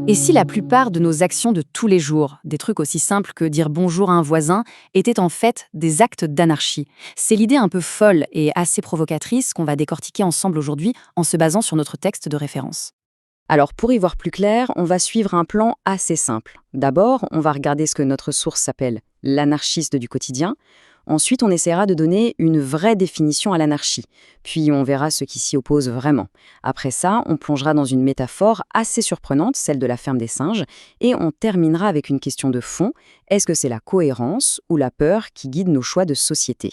Et si la plupart de nos actions de tous les jours, des trucs aussi simples que dire bonjour à un voisin, étaient en fait des actes d'anarchie? C'est l'idée un peu folle et assez provocatrice qu'on va décortiquer ensemble aujourd'hui en se basant sur notre texte de référence. Alors pour y voir plus clair, on va suivre un plan assez simple. D'abord, on va regarder ce que notre source s'appelle l'anarchiste du quotidien. Ensuite, on essaiera de donner une vraie définition à l'anarchie. Puis on verra ce qui s'y oppose vraiment. Après ça, on plongera dans une métaphore assez surprenante, celle de la ferme des singes, et on terminera avec une question de fond. Est-ce que c'est la cohérence ou la peur qui guide nos choix de société?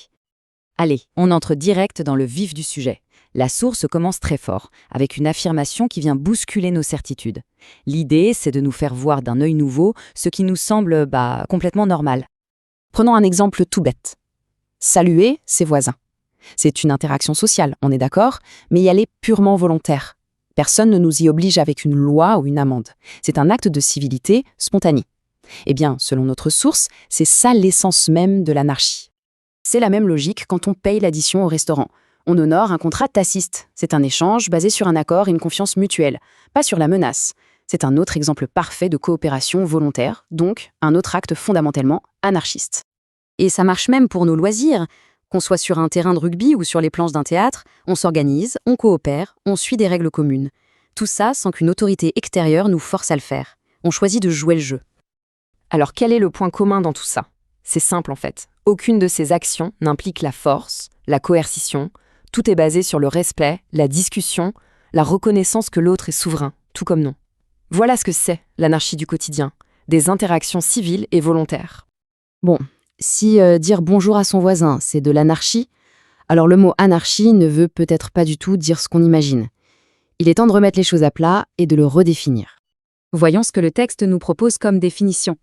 Allez, on entre direct dans le vif du sujet. La source commence très fort, avec une affirmation qui vient bousculer nos certitudes. L'idée, c'est de nous faire voir d'un œil nouveau ce qui nous semble complètement normal. Prenons un exemple tout bête. Saluer ses voisins. C'est une interaction sociale, on est d'accord, mais elle est purement volontaire. Personne ne nous y oblige avec une loi ou une amende. C'est un acte de civilité spontané. Eh bien, selon notre source, c'est ça l'essence même de l'anarchie. C'est la même logique quand on paye l'addition au restaurant. On honore un contrat tacite. C'est un échange basé sur un accord et une confiance mutuelle, pas sur la menace. C'est un autre exemple parfait de coopération volontaire, donc un autre acte fondamentalement anarchiste. Et ça marche même pour nos loisirs. Qu'on soit sur un terrain de rugby ou sur les planches d'un théâtre, on s'organise, on coopère, on suit des règles communes. Tout ça sans qu'une autorité extérieure nous force à le faire. On choisit de jouer le jeu. Alors quel est le point commun dans tout ça? C'est simple en fait. Aucune de ces actions n'implique la force, la coercition. Tout est basé sur le respect, la discussion, la reconnaissance que l'autre est souverain, tout comme nous. Voilà ce que c'est l'anarchie du quotidien, des interactions civiles et volontaires. Bon, si dire bonjour à son voisin, c'est de l'anarchie, alors le mot anarchie ne veut peut-être pas du tout dire ce qu'on imagine. Il est temps de remettre les choses à plat et de le redéfinir. Voyons ce que le texte nous propose comme définition.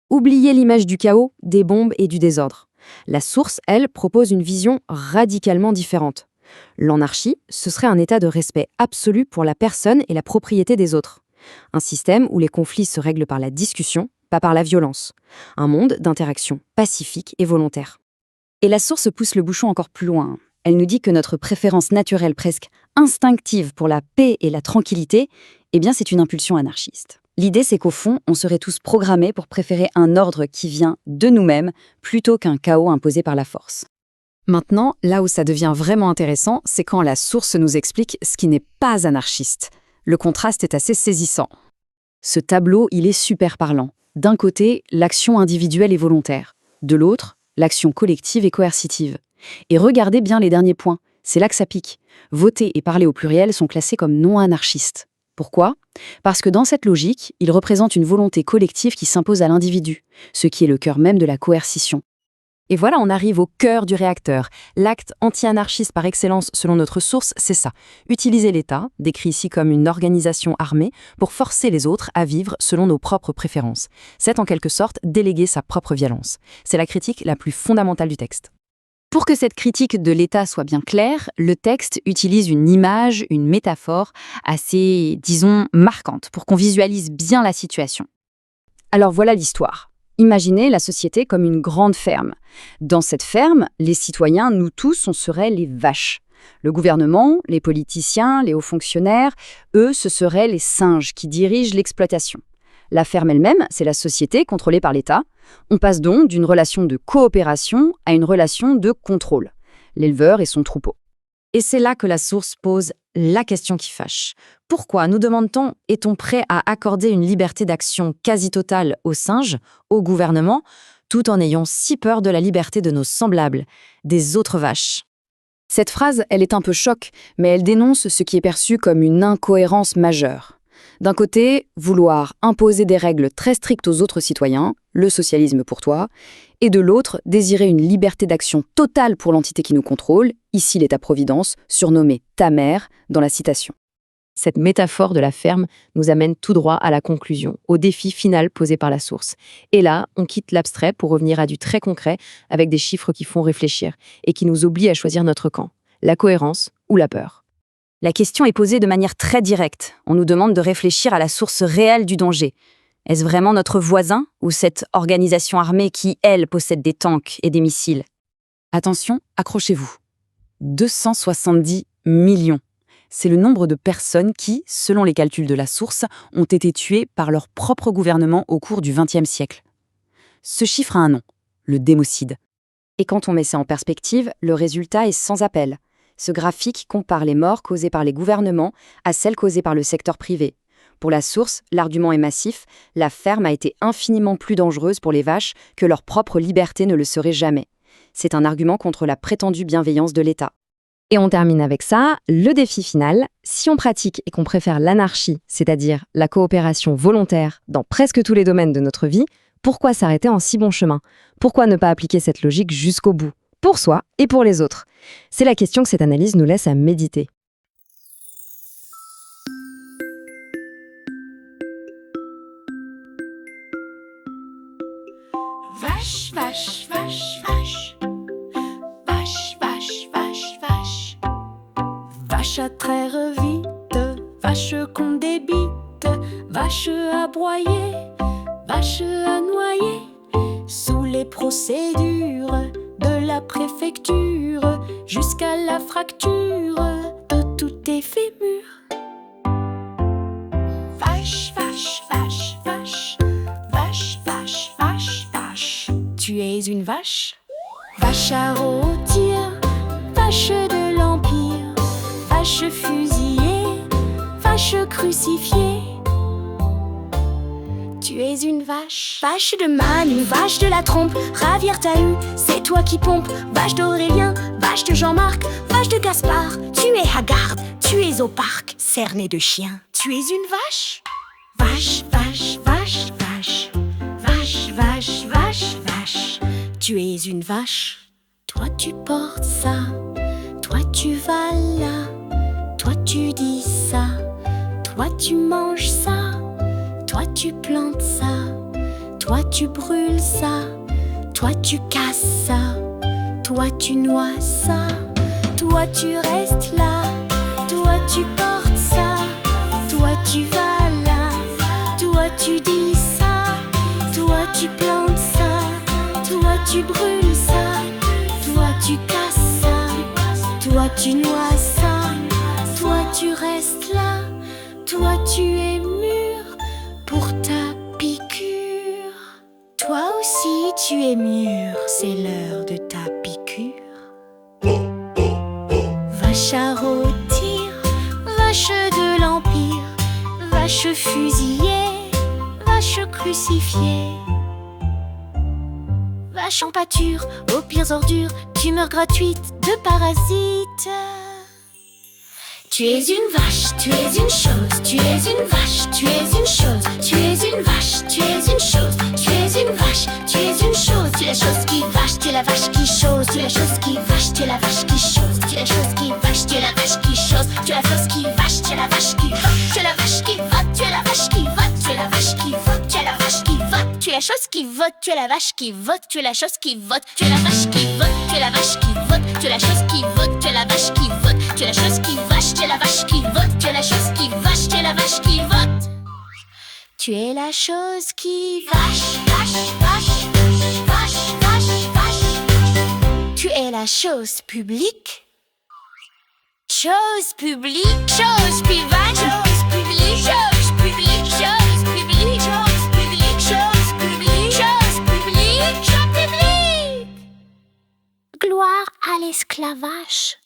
Oubliez l'image du chaos, des bombes et du désordre. La source, elle, propose une vision radicalement différente. L'anarchie, ce serait un état de respect absolu pour la personne et la propriété des autres. Un système où les conflits se règlent par la discussion, pas par la violence. Un monde d'interaction pacifique et volontaire. Et la source pousse le bouchon encore plus loin. Elle nous dit que notre préférence naturelle presque instinctive pour la paix et la tranquillité, eh bien c'est une impulsion anarchiste. L'idée, c'est qu'au fond, on serait tous programmés pour préférer un ordre qui vient de nous-mêmes plutôt qu'un chaos imposé par la force. Maintenant, là où ça devient vraiment intéressant, c'est quand la source nous explique ce qui n'est pas anarchiste. Le contraste est assez saisissant. Ce tableau, il est super parlant. D'un côté, l'action individuelle et volontaire. De l'autre, l'action collective et coercitive. Et regardez bien les derniers points, c'est là que ça pique. Voter et parler au pluriel sont classés comme non anarchistes. Pourquoi? Parce que dans cette logique, ils représentent une volonté collective qui s'impose à l'individu, ce qui est le cœur même de la coercition. Et voilà, on arrive au cœur du réacteur. L'acte anti-anarchiste par excellence, selon notre source, c'est ça. Utiliser l'État, décrit ici comme une organisation armée, pour forcer les autres à vivre selon nos propres préférences. C'est en quelque sorte déléguer sa propre violence. C'est la critique la plus fondamentale du texte. Pour que cette critique de l'État soit bien claire, le texte utilise une image, une métaphore assez, disons, marquante pour qu'on visualise bien la situation. Alors voilà l'histoire. Imaginez la société comme une grande ferme. Dans cette ferme, les citoyens, nous tous, on serait les vaches. Le gouvernement, les politiciens, les hauts fonctionnaires, eux, ce seraient les singes qui dirigent l'exploitation. La ferme elle-même, c'est la société contrôlée par l'État. On passe donc d'une relation de coopération à une relation de contrôle. L'éleveur et son troupeau. Et c'est là que la source pose la question qui fâche. Pourquoi, nous demande-t-on, est-on prêt à accorder une liberté d'action quasi totale aux singes, au gouvernement, tout en ayant si peur de la liberté de nos semblables, des autres vaches? Cette phrase, elle est un peu choc, mais elle dénonce ce qui est perçu comme une incohérence majeure. D'un côté, vouloir imposer des règles très strictes aux autres citoyens, le socialisme pour toi, et de l'autre, désirer une liberté d'action totale pour l'entité qui nous contrôle, ici l'État-providence, surnommé « ta mère » dans la citation. Cette métaphore de la ferme nous amène tout droit à la conclusion, au défi final posé par la source. Et là, on quitte l'abstrait pour revenir à du très concret, avec des chiffres qui font réfléchir et qui nous obligent à choisir notre camp, la cohérence ou la peur. La question est posée de manière très directe. On nous demande de réfléchir à la source réelle du danger. Est-ce vraiment notre voisin ou cette organisation armée qui, elle, possède des tanks et des missiles? Attention, accrochez-vous. 270 millions. c'est le nombre de personnes qui, selon les calculs de la source, ont été tuées par leur propre gouvernement au cours du XXe siècle. Ce chiffre a un nom, le démocide. Et quand on met ça en perspective, le résultat est sans appel. Ce graphique compare les morts causées par les gouvernements à celles causées par le secteur privé. Pour la source, l'argument est massif, la ferme a été infiniment plus dangereuse pour les vaches que leur propre liberté ne le serait jamais. C'est un argument contre la prétendue bienveillance de l'État. Et on termine avec ça, le défi final. Si on pratique et qu'on préfère l'anarchie, c'est-à-dire la coopération volontaire dans presque tous les domaines de notre vie, pourquoi s'arrêter en si bon chemin? Pourquoi ne pas appliquer cette logique jusqu'au bout? Pour soi et pour les autres. C'est la question que cette analyse nous laisse à méditer. Vache, vache, vache, vache. Vache, vache, vache, vache. Vache à traire vite, vache qu'on débite, vache à broyer, vache à noyer. Sous les procédures de la préfecture, jusqu'à la fracture de tout tes fémurs. Vache, vache, vache, vache. Vache, vache, vache, vache. Tu es une vache? Vache à rôtir, vache de l'Empire, vache fusillée, vache crucifiée. Tu es une vache. Vache de Manu, vache de la trompe, Ravière t'a eu, c'est toi qui pompe. Vache d'Aurélien, vache de Jean-Marc, vache de Gaspard. Tu es hagarde, tu es au parc, cerné de chien. Tu es une vache? Vache, vache, vache, vache. Vache, vache, vache, vache. Tu es une vache. Toi tu portes ça, toi tu vas là, toi tu dis ça, toi tu manges ça, toi tu plantes ça, toi tu brûles ça, toi tu casses ça, toi tu noies ça, toi tu restes là, toi tu portes ça, toi tu vas là, toi tu dis ça, toi tu plantes ça, toi tu brûles ça, toi tu casses ça, toi tu noies ça, toi tu restes là, toi tu es mûr pour ta piqûre. Toi aussi tu es mûr, c'est l'heure de ta piqûre. Vache à rôtir, vache de l'Empire, vache fusillée, vache crucifiée. Vache en pâture, aux pires ordures, tumeur gratuite de parasites. Tu es une vache, tu es une chose, tu es une vache, tu es une chose, tu es une vache, tu es une chose, tu es une vache, tu es une chose, tu es la chose qui vache, tu es la vache qui chose, tu es la chose qui vache, tu es la vache qui chose, tu es la chose qui vache, tu es la vache qui chose, tu es la chose qui vache, tu es la vache qui vote, tu es la vache qui vote, tu es la vache qui vote, tu es la vache qui vote, tu es la vache qui vote, tu es la chose qui vote, tu es la vache qui vote, tu es la chose qui vote, tu es la vache qui vote, tu es la vache qui vote, tu es la chose qui vote, tu es la vache qui vote, tu es la chose qui vache, tu es la vache qui vote, tu es la chose qui vache, tu es la vache qui vote. Tu es la chose qui vache, vache, vache, vache, vache, vache. Tu es la chose publique. Chose publique, chose private, chose publique, chose publique, chose publique, chose publique, chose publique, chose publique, chose publique. Gloire à l'esclavage.